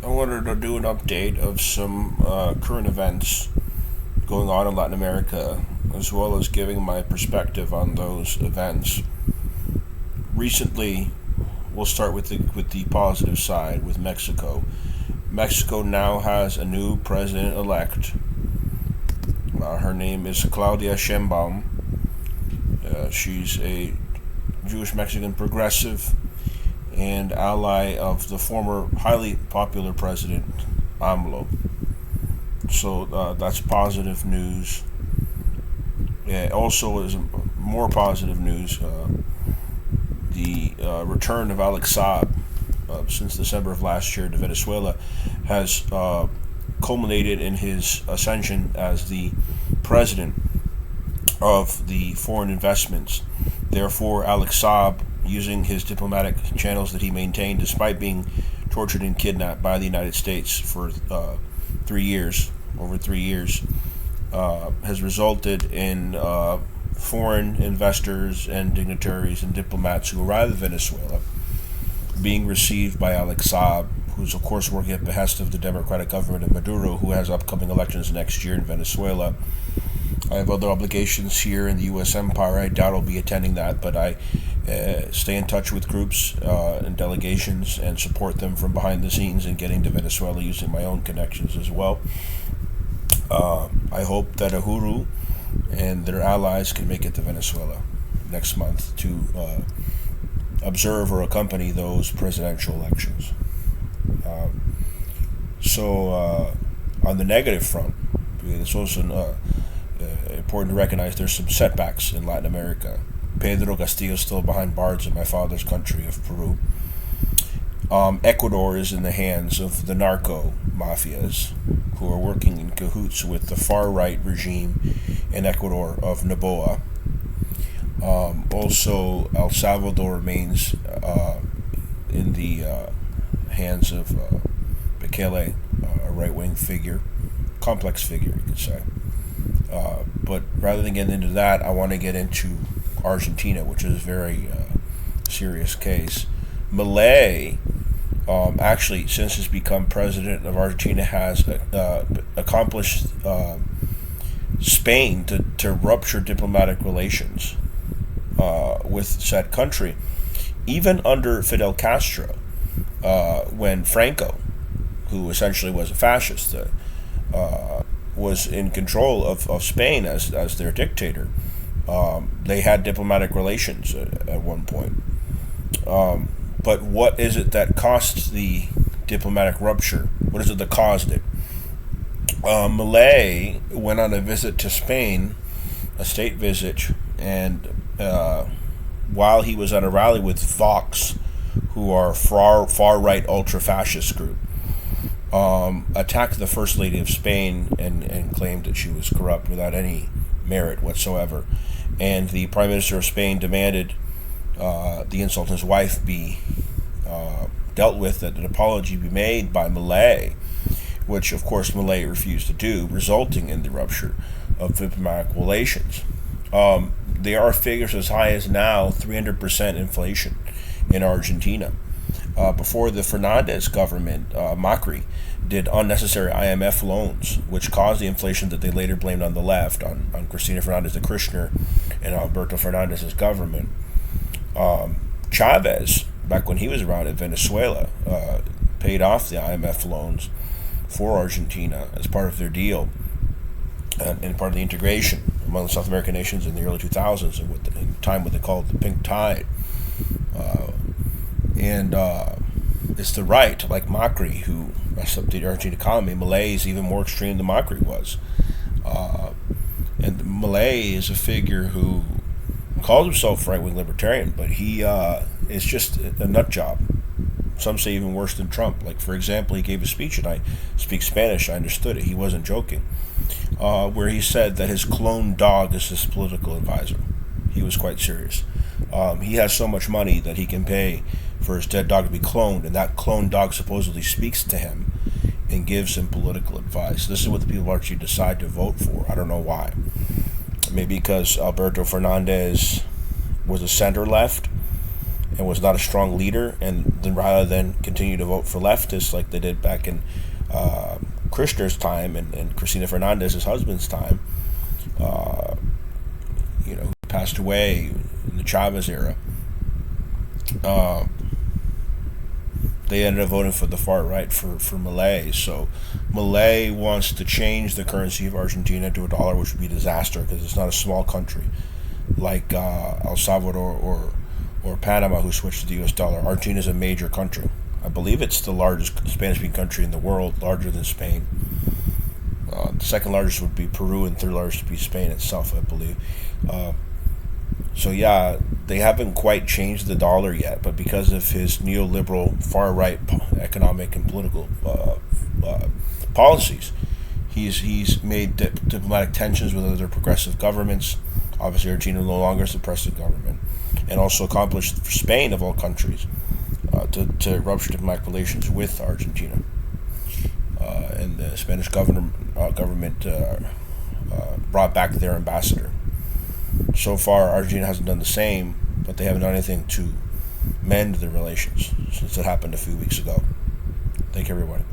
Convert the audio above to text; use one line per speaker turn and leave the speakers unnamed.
I wanted to do an update of some current events going on in Latin America, as well as giving my perspective on those events. Recently, we'll start with the positive side with Mexico. Mexico now has a new president-elect. Her name is Claudia Sheinbaum. She's a Jewish Mexican progressive and ally of the former highly popular president AMLO. So that's positive news. Also, is more positive news. The return of Alex Saab since December of last year to Venezuela has culminated in his ascension as the president of the foreign investments. Therefore, Alex Saab, using his diplomatic channels that he maintained despite being tortured and kidnapped by the United States for 3 years, over 3 years, has resulted in foreign investors and dignitaries and diplomats who arrive in Venezuela being received by Alex Saab, who's of course working at behest of the democratic government of Maduro, who has upcoming elections next year in Venezuela. I have other obligations here in the U.S. empire. I doubt I'll be attending that, but I stay in touch with groups and delegations and support them from behind the scenes in getting to Venezuela using my own connections as well. I hope that Uhuru and their allies can make it to Venezuela next month to observe or accompany those presidential elections. On the negative front, it's also important to recognize there's some setbacks in Latin America. Pedro Castillo is still behind bars in my father's country of Peru. Ecuador is in the hands of the narco mafias who are working in cahoots with the far-right regime in Ecuador of Noboa. Also, El Salvador remains in the hands of Bukele, a right-wing figure, complex figure, you could say. But rather than get into that, I want to get into Argentina, which is a very serious case. Milei, actually, since he's become president of Argentina, has accomplished Spain to rupture diplomatic relations with said country. Even under Fidel Castro, when Franco, who essentially was a fascist, was in control of Spain as their dictator, they had diplomatic relations at one point. But what is it that caused the diplomatic rupture? What is it that caused it? Milei went on a visit to Spain, a state visit, and while he was at a rally with Vox, who are far-right ultra-fascist group, attacked the First Lady of Spain and claimed that she was corrupt without any merit whatsoever. And the Prime Minister of Spain demanded the insult to his wife be dealt with, that an apology be made by Milei, which of course Milei refused to do, resulting in the rupture of diplomatic relations. There are figures as high as now 300% inflation in Argentina. Before the Fernandez government, Macri did unnecessary IMF loans, which caused the inflation that they later blamed on the left, on Cristina Fernandez de Kirchner and Alberto Fernandez's government. Chavez, back when he was around in Venezuela, paid off the IMF loans for Argentina as part of their deal and part of the integration among the South American nations in the early 2000s, in time what they called the Pink Tide. It's the right, like Macri, who messed up the Argentine economy. Milei is even more extreme than Macri was. And Milei is a figure who calls himself right-wing libertarian, but he is just a nut job. Some say even worse than Trump. Like, for example, he gave a speech, and I speak Spanish, I understood it, he wasn't joking, where he said that his clone dog is his political advisor. He was quite serious. He has so much money that he can pay for his dead dog to be cloned, and that cloned dog supposedly speaks to him and gives him political advice. This is what the people actually decide to vote for. I don't know why. Maybe because Alberto Fernandez was a center-left, and was not a strong leader, and then rather than continue to vote for leftists like they did back in Kirchner's time and Cristina Fernandez's husband's time, who passed away in the Chavez era, they ended up voting for the far right, for Milei. So Milei wants to change the currency of Argentina to a dollar, which would be a disaster because it's not a small country like El Salvador or Panama, who switched to the U.S. dollar. Argentina is a major country. I believe it's the largest Spanish-speaking country in the world, larger than Spain. The second largest would be Peru, and third largest would be Spain itself, I believe. So yeah, they haven't quite changed the dollar yet, but because of his neoliberal far-right economic and political policies, he's made diplomatic tensions with other progressive governments. Obviously, Argentina no longer is a progressive government, and also accomplished for Spain, of all countries, to rupture diplomatic relations with Argentina. And the Spanish government brought back their ambassador. So far, Argentina hasn't done the same, but they haven't done anything to mend the relations since it happened a few weeks ago. Thank you, everybody.